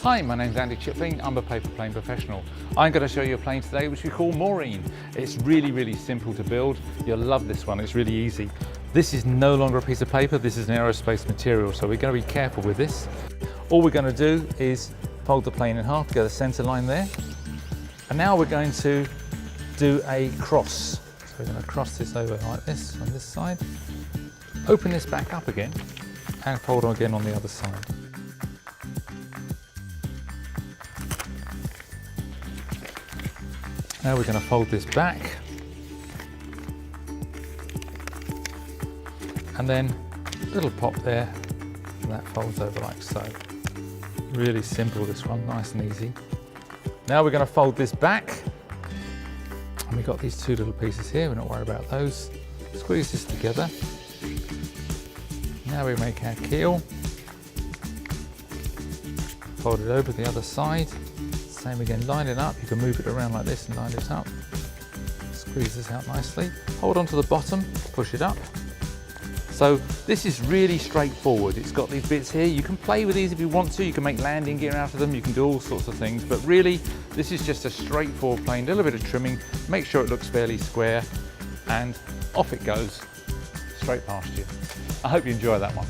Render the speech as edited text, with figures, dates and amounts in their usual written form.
Hi, my name's Andy Chipling. I'm a paper plane professional. I'm going to show you a plane today which we call Maureen. It's really simple to build. You'll love this one, it's really easy. This is no longer a piece of paper, this is an aerospace material, so we're going to be careful with this. All we're going to do is fold the plane in half to get a centre line there. And now we're going to do a cross. So we're going to cross this over like this on this side. Open this back up again and fold again on the other side. Now we're going to fold this back and then a little pop there and that folds over like so. Really simple this one, nice and easy. Now we're going to fold this back and we've got these two little pieces here, we're not worried about those. Squeeze this together. Now we make our keel. Fold it over the other side. Same again, line it up. You can move it around like this and line it up. Squeeze this out nicely. Hold on to the bottom, push it up. So this is really straightforward. It's got these bits here. You can play with these if you want to. You can make landing gear out of them. You can do all sorts of things. But really, this is just a straightforward plane. A little bit of trimming. Make sure it looks fairly square. And off it goes, straight past you. I hope you enjoy that one.